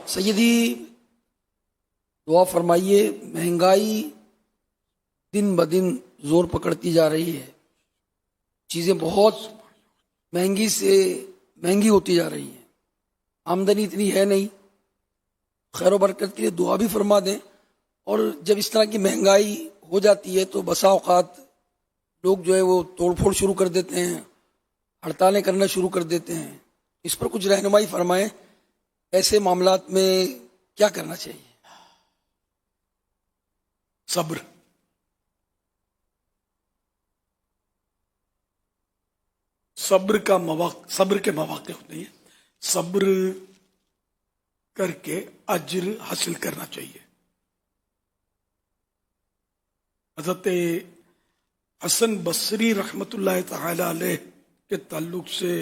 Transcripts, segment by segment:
سیدی دعا فرمائیے، مہنگائی دن بدن زور پکڑتی جا رہی ہے، چیزیں بہت مہنگی سے مہنگی ہوتی جا رہی ہیں، آمدنی اتنی ہے نہیں، خیر و برکت کے لیے دعا بھی فرما دیں۔ اور جب اس طرح کی مہنگائی ہو جاتی ہے تو بسا اوقات لوگ جو ہے وہ توڑ پھوڑ شروع کر دیتے ہیں، ہڑتالیں کرنا شروع کر دیتے ہیں، اس پر کچھ رہنمائی فرمائیں، ایسے معاملات میں کیا کرنا چاہیے؟ صبر، صبر کے مواقع ہوتے ہیں، صبر کر کے اجر حاصل کرنا چاہیے۔ حضرت حسن بصری رحمت اللہ تعالی علیہ کے تعلق سے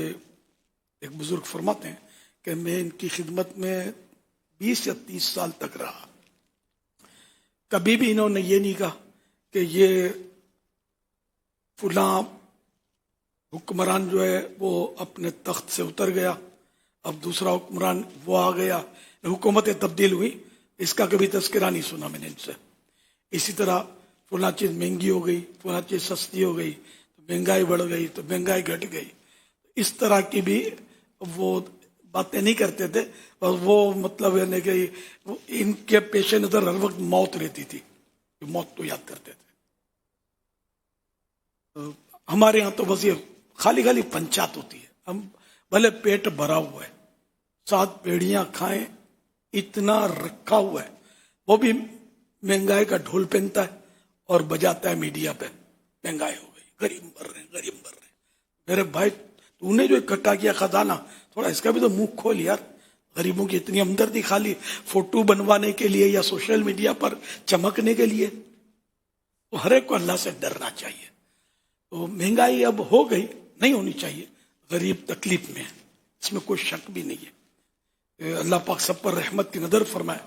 ایک بزرگ فرماتے ہیں کہ میں ان کی خدمت میں 20 یا 30 سال تک رہا، کبھی بھی انہوں نے یہ نہیں کہا کہ یہ فلاں حکمران جو ہے وہ اپنے تخت سے اتر گیا، اب دوسرا حکمران وہ آ گیا، حکومتیں تبدیل ہوئی، اس کا کبھی تذکرہ نہیں سنا میں نے ان سے۔ اسی طرح فلاں چیز مہنگی ہو گئی، فلاں چیز سستی ہو گئی، تو مہنگائی بڑھ گئی، تو مہنگائی گھٹ گئی، اس طرح کی بھی وہ باتیں نہیں کرتے تھے، اور وہ مطلب یعنی کہ ان کے پیش نظر ہر وقت موت رہتی تھی، موت کو یاد کرتے تھے۔ ہمارے ہاں تو بس یہ خالی پنچات ہوتی ہے، ہم بھلے پیٹ بھرا ہوا ہے، 7 پیڑیاں کھائیں، اتنا رکھا ہوا ہے، وہ بھی مہنگائی کا ڈھول پہنتا ہے اور بجاتا ہے میڈیا پہ، مہنگائی ہو گئی، غریب مر رہے ہیں، غریب مر رہے ہیں۔ میرے بھائی تو نے جو اکٹھا کیا خزانہ، تھوڑا اس کا بھی تو منہ کھول یار، غریبوں کی اتنی ہمدردی خالی فوٹو بنوانے کے لیے یا سوشل میڈیا پر چمکنے کے لیے؟ تو ہر ایک کو اللہ سے ڈرنا چاہیے۔ تو مہنگائی اب ہو گئی، نہیں ہونی چاہیے، غریب تکلیف میں ہے، اس میں کوئی شک بھی نہیں ہے، اللہ پاک سب پر رحمت کی نظر فرمائے،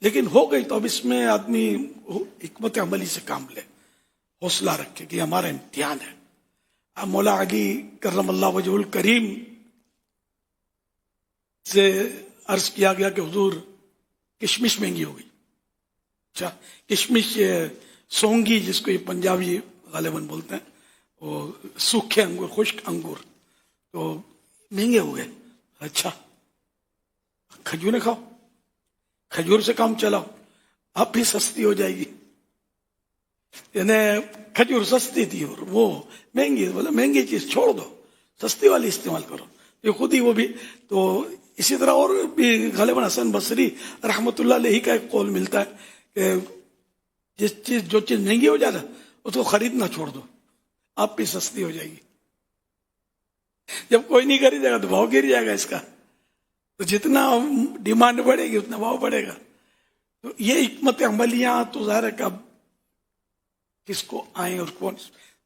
لیکن ہو گئی تو اب اس میں آدمی حکمت عملی سے کام لے، حوصلہ رکھے کہ ہمارا امتحان ہے۔ اب مولا علی کرم اللہ وجہ الکریم سے عرض کیا گیا کہ حضور کشمش مہنگی ہو گئی۔ اچھا، کشمش سونگی جس کو یہ پنجابی غالباً بولتے ہیں، وہ سوکھے انگور، خشک انگور تو مہنگے ہو گئے۔ اچھا، کھجوریں کھاؤ، کھجور سے کام چلاؤ، اب بھی سستی ہو جائے گی۔ یعنی کھجور سستی تھی اور وہ مہنگی، بولے مہنگی چیز چھوڑ دو، سستی والی استعمال کرو، یہ خود ہی وہ بھی۔ تو اسی طرح اور بھی غالباً حسن بصری رحمت اللہ علیہ کا ایک قول ملتا ہے کہ جو چیز مہنگی ہو جائے اس کو خریدنا چھوڑ دو، آپ بھی سستی ہو جائے گی۔ جب کوئی نہیں خریدے گا تو بھاؤ گر جائے گا اس کا، تو جتنا ڈیمانڈ بڑھے گی اتنا بھاؤ بڑھے گا۔ تو یہ حکمت عملیاں تو ظاہر ہے کہ اب کس کو آئیں اور کون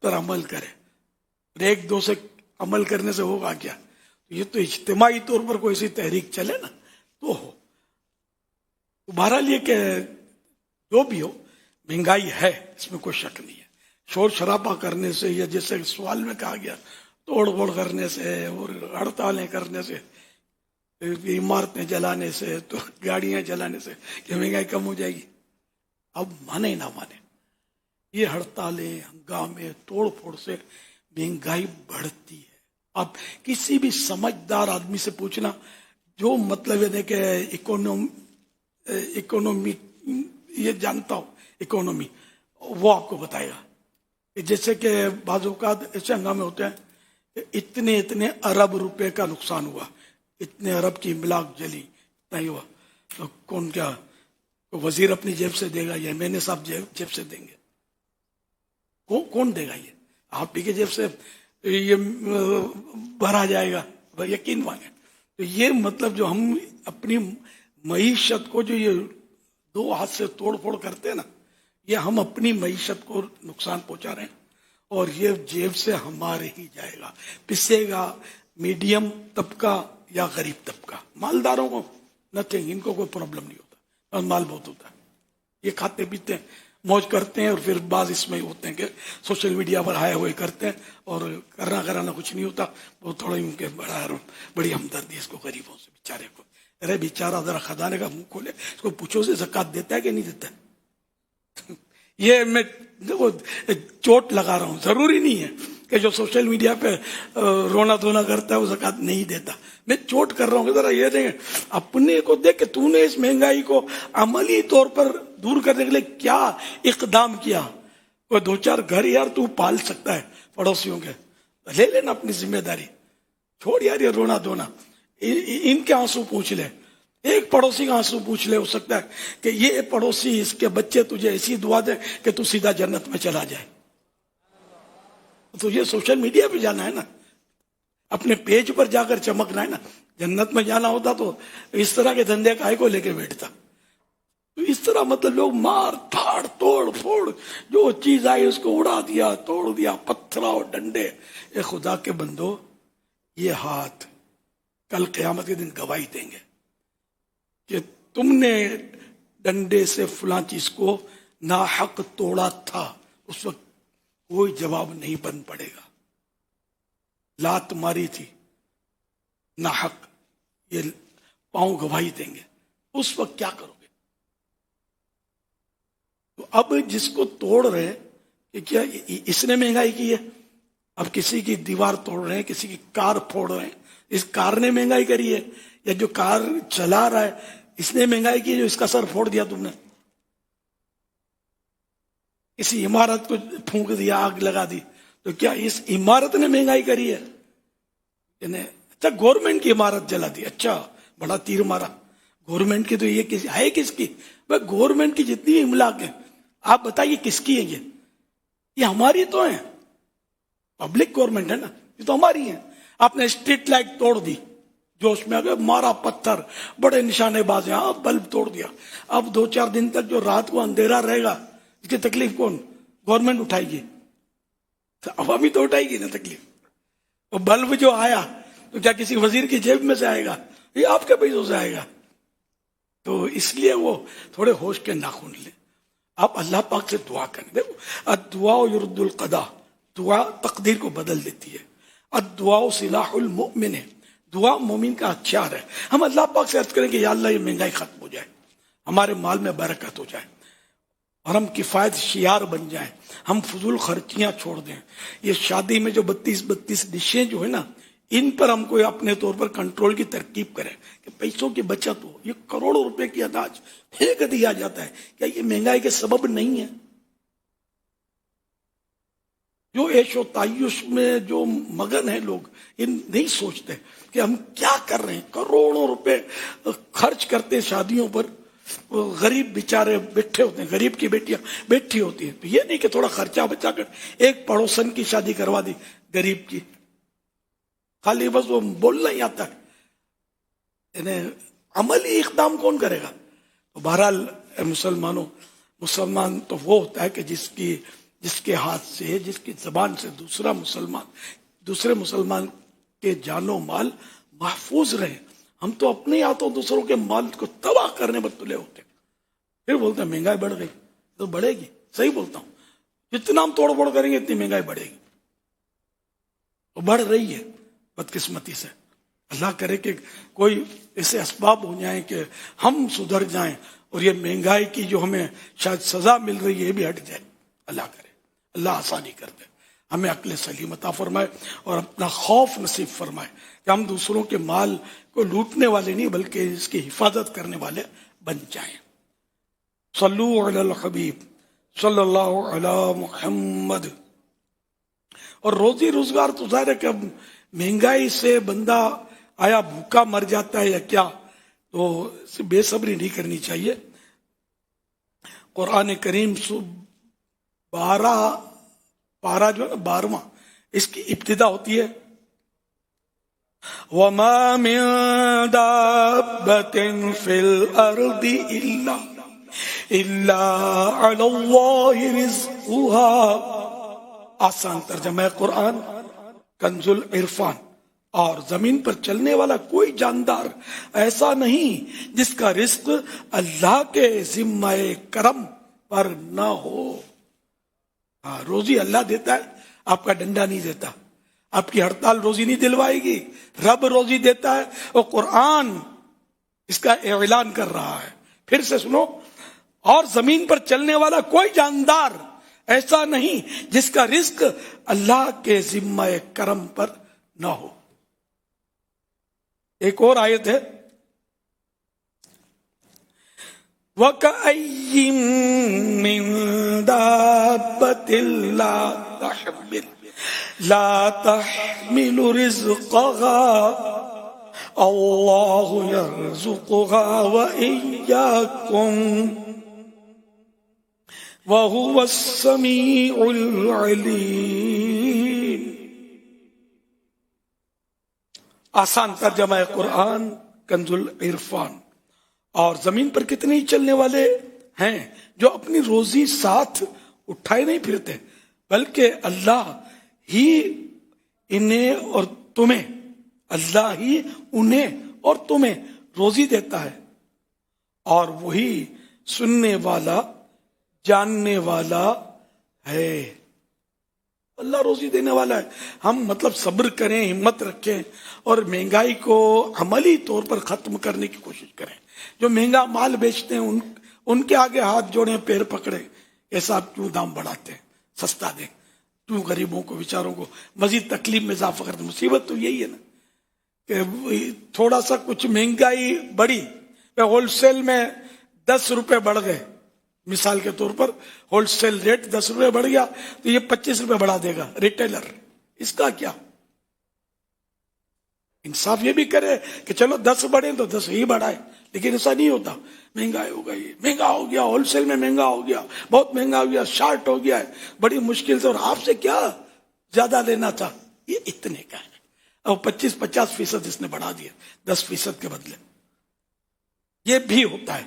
پر عمل کرے، ایک دو سے عمل کرنے سے ہوگا کیا؟ یہ تو اجتماعی طور پر کوئی سی تحریک چلے نا تو ہو۔ بہرحال یہ کہ جو بھی ہو، مہنگائی ہے، اس میں کوئی شک نہیں ہے۔ شور شرابہ کرنے سے یا جیسے سوال میں کہا گیا توڑ پھوڑ کرنے سے اور ہڑتالیں کرنے سے، عمارتیں جلانے سے، تو گاڑیاں جلانے سے کہ مہنگائی کم ہو جائے گی، اب مانے نہ مانے، یہ ہڑتالیں، ہنگامے، توڑ پھوڑ سے مہنگائی بڑھتی ہے۔ اب کسی بھی سمجھدار آدمی سے پوچھنا جو مطلب ہے کہ اکونومی یہ جانتا ہو، اکونومی، وہ آپ کو بتائے گا کہ جیسے کہ بعض اوقات ایسے ہنگامے ہوتے ہیں کہ اتنے ارب روپے کا نقصان ہوا، اتنے ارب کی املاک جلی، نہیں ہوا، تو کون کیا وزیر اپنی جیب سے دے گا یا میں نے صاحب جیب سے دیں گے؟ کون دے گا؟ یہ آپ ہی کے جیب سے یہ بھرا جائے گا، یقین مانگے۔ تو یہ مطلب جو ہم اپنی معیشت کو جو یہ 2 ہاتھ سے توڑ پھوڑ کرتے ہیں نا، یہ ہم اپنی معیشت کو نقصان پہنچا رہے ہیں، اور یہ جیب سے ہمارے ہی جائے گا، پسے گا میڈیم طبقہ یا غریب طبقہ۔ مالداروں کو نتھنگ، ان کو کوئی پرابلم نہیں ہوتا، اور مال بہت ہوتا ہے، یہ کھاتے پیتے ہیں، موج کرتے ہیں، اور پھر بعض اس میں ہوتے ہیں کہ سوشل میڈیا پر آئے ہوئے کرتے ہیں اور کرانا کچھ نہیں ہوتا، وہ تھوڑا ان کے بڑی ہمدردی اس کو غریبوں سے بیچارے کو، ارے بیچارہ ذرا خزانے کا منہ کھولے, اس کو پوچھو سے زکات دیتا ہے کہ نہیں دیتا ہے. یہ میں دیکھو چوٹ لگا رہا ہوں, ضروری نہیں ہے کہ جو سوشل میڈیا پہ رونا دھونا کرتا ہے وہ زکات نہیں دیتا. میں چوٹ کر رہا ہوں کہ ذرا یہ نہیں, اپنے کو دیکھ کہ تو نے اس مہنگائی کو عملی طور پر دور کرنے کے لیے کیا اقدام کیا. وہ 2-4 گھر یار تو پال سکتا ہے پڑوسیوں کے, لے لینا اپنی ذمہ داری, چھوڑ یار یہ رونا دھونا. ان کے آنسو پوچھ لے, ایک پڑوسی کا آنسو پوچھ لے, ہو سکتا ہے کہ یہ پڑوسی اس کے بچے تجھے ایسی دعا دے کہ تو سیدھا جنت میں چلا جائے. تو یہ سوشل میڈیا پہ جانا ہے نا, اپنے پیج پر جا کر چمکنا ہے نا. جنت میں جانا ہوتا تو اس طرح کے دھندے کائے کو لے کے بیٹھتا. تو اس طرح مطلب لوگ مار دھاڑ توڑ پھوڑ جو چیز آئی اس کو اڑا دیا, توڑ دیا, پتھر اور ڈنڈے. اے خدا کے بندو, یہ ہاتھ کل قیامت کے دن گواہی دیں گے کہ تم نے ڈنڈے سے فلاں چیز کو ناحق توڑا تھا. اس وقت کوئی جواب نہیں بن پڑے گا. لات ماری تھی ناحق, یہ پاؤں گواہی دیں گے. اس وقت کیا کرو گے؟ تو اب جس کو توڑ رہے ہیں کہ کیا اس نے مہنگائی کی ہے, اب کسی کی دیوار توڑ رہے ہیں, کسی کی کار پھوڑ رہے ہیں, اس کار نے مہنگائی کری ہے, یا جو کار چلا رہا ہے اس نے مہنگائی کی ہے جو اس کا سر پھوڑ دیا تم نے. کسی عمارت کو پھونک دیا, آگ لگا دی, تو کیا اس عمارت نے مہنگائی کری ہے؟ یعنی اچھا گورنمنٹ کی عمارت جلا دی, اچھا بڑا تیر مارا. گورنمنٹ کی تو یہ کسی ہے کس کی؟ بھائی گورنمنٹ کی جتنی املاک ہیں آپ بتائیے کس کی ہے؟ یہ ہماری تو ہیں, پبلک گورنمنٹ ہے نا, یہ تو ہماری ہیں. آپ نے اسٹریٹ لائٹ توڑ دی, جوش میں آ گئے, مارا پتھر, بڑے نشانے باز ہیں, بلب توڑ دیا. اب 2-4 دن تک جو رات کو اندھیرا رہے گا اس کی تکلیف کون؟ گورنمنٹ اٹھائے گی, عوامی تو اٹھائے گی نا تکلیف. وہ بلب جو آیا تو کیا کسی وزیر کی جیب میں سے آئے گا؟ یہ آپ کے پیسوں سے آئے گا. تو اس لیے وہ تھوڑے ہوش کے ناخن لیں. آپ اللہ پاک سے دعا کریں. دیکھو الدعاء یرد القضاء, دعا تقدیر کو بدل دیتی ہے. الدعاء سلاح المؤمن, دعا مومن کا ہتھیار ہے. ہم اللہ پاک سے عرض کریں کہ یا اللہ یہ مہنگائی ختم ہو جائے, ہمارے مال میں برکت ہو جائے, اور ہم کفایت شیار بن جائیں, ہم فضول خرچیاں چھوڑ دیں. یہ شادی میں جو 32 ڈشیں جو ہے نا, ان پر ہم کو اپنے طور پر کنٹرول کی ترکیب کریں کہ پیسوں کی بچت ہو. یہ کروڑوں روپے کی اناج پھینک دیا جاتا ہے, کیا یہ مہنگائی کے سبب نہیں ہے؟ جو عیش و تعیش میں جو مگن ہیں لوگ, یہ نہیں سوچتے کہ ہم کیا کر رہے ہیں. کروڑوں روپے خرچ کرتے ہیں شادیوں پر, غریب بیچارے بیٹھے ہوتے ہیں, غریب کی بیٹیاں بیٹھی ہوتی ہیں. تو یہ نہیں کہ تھوڑا خرچہ بچا کر ایک پڑوسن کی شادی کروا دی غریب کی, خالی بس وہ بولنا ہی آتا ہے. یعنی عملی اقدام کون کرے گا؟ تو بہرحال مسلمانوں, مسلمان تو وہ ہوتا ہے کہ جس کے ہاتھ سے, جس کی زبان سے دوسرے مسلمان کے جان و مال محفوظ رہے. ہم تو اپنے ہاتھوں دوسروں کے مال کو تباہ کرنے پر تلے ہوتے, پھر بولتے ہیں مہنگائی بڑھ گئی. تو بڑھے گی, صحیح بولتا ہوں, جتنا ہم توڑ پھوڑ کریں گے اتنی مہنگائی بڑھے گی. تو بڑھ رہی ہے بدقسمتی سے. اللہ کرے کہ کوئی ایسے اسباب ہو جائیں کہ ہم سدھر جائیں اور یہ مہنگائی کی جو ہمیں شاید سزا مل رہی ہے یہ بھی ہٹ جائے. اللہ کرے, اللہ آسانی کر دے, ہمیں عقل سلیم عطا فرمائے اور اپنا خوف نصیب فرمائے کہ ہم دوسروں کے مال کو لوٹنے والے نہیں بلکہ اس کی حفاظت کرنے والے بن جائیں. صلو علی الحبیب صلی اللہ علی محمد. اور روزی روزگار تو ظاہر ہے کہ اب مہنگائی سے بندہ آیا بھوکا مر جاتا ہے یا کیا, تو بے صبری نہیں کرنی چاہیے. قرآن کریم 12 پارہ جو ہے 12واں, اس کی ابتدا ہوتی ہے وَمَا مِن دَابَّةٍ فِي الْأَرْضِ إِلَّا عَلَى اللَّهِ رِزْقُهَا. آسان ترجمہ قرآن کنز العرفان. اور زمین پر چلنے والا کوئی جاندار ایسا نہیں جس کا رزق اللہ کے ذمہ کرم پر نہ ہو. ہاں, روزی اللہ دیتا ہے, آپ کا ڈنڈا نہیں دیتا. آپ کی ہڑتال روزی نہیں دلوائے گی, رب روزی دیتا ہے. اور قرآن اس کا اعلان کر رہا ہے. پھر سے سنو. اور زمین پر چلنے والا کوئی جاندار ایسا نہیں جس کا رزق اللہ کے ذمہ کرم پر نہ ہو. ایک اور آیت ہے وَكَأَيٍّ مِّن دَابَّةٍ لَا تَحْمِلُ رِزْقَهَا اللَّهُ يَرْزُقُهَا وَإِيَّاكُمْ وَهُوَ السَّمِيعُ الْعَلِيمُ. آسان ترجمہ ہے قرآن کنز العرفان. اور زمین پر کتنے ہی چلنے والے ہیں جو اپنی روزی ساتھ اٹھائے نہیں پھرتے، بلکہ اللہ ہی انہیں اور تمہیں روزی دیتا ہے، اور وہی سننے والا جاننے والا ہے. اللہ روزی دینے والا ہے. ہم مطلب صبر کریں، ہمت رکھیں اور مہنگائی کو عملی طور پر ختم کرنے کی کوشش کریں. جو مہنگا مال بیچتے ہیں ان کے آگے ہاتھ جوڑیں، پیر پکڑیں، ایسا آپ کیوں دام بڑھاتے ہیں، سستا دیں، کیوں غریبوں کو بیچاروں کو مزید تکلیف میں اضافہ کرتے. مصیبت تو یہی ہے نا کہ تھوڑا سا کچھ مہنگائی بڑھی، ہول سیل میں 10 روپے بڑھ گئے، مثال کے طور پر ہول سیل ریٹ 10 روپے بڑھ گیا تو یہ 25 روپے بڑھا دے گا ریٹیلر. اس کا کیا؟ انصاف یہ بھی کرے کہ چلو 10 بڑھے تو 10 ہی بڑھائے، لیکن ایسا نہیں ہوتا. مہنگائی ہو گئی، مہنگا ہو گیا، ہول سیل میں مہنگا ہو گیا، بہت مہنگا ہو گیا، شارٹ ہو گیا ہے بڑی مشکل سے، اور آپ سے کیا زیادہ لینا تھا، یہ اتنے کا ہے. اور 25-50% اس نے بڑھا دیا 10% کے بدلے. یہ بھی ہوتا ہے.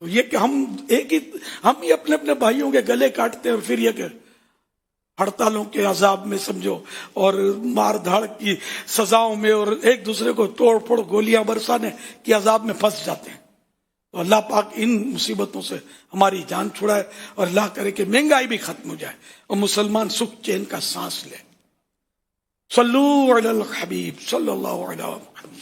یہ کہ ہم ہی اپنے اپنے بھائیوں کے گلے کاٹتے ہیں، اور پھر یہ کہ ہڑتالوں کے عذاب میں سمجھو، اور مار دھاڑ کی سزاؤں میں، اور ایک دوسرے کو توڑ پھوڑ گولیاں برسانے کے عذاب میں پھنس جاتے ہیں. تو اللہ پاک ان مصیبتوں سے ہماری جان چھڑائے، اور اللہ کرے کہ مہنگائی بھی ختم ہو جائے اور مسلمان سکھ چین کا سانس لے. صلو علی الحبیب صلی اللہ علیہ وسلم.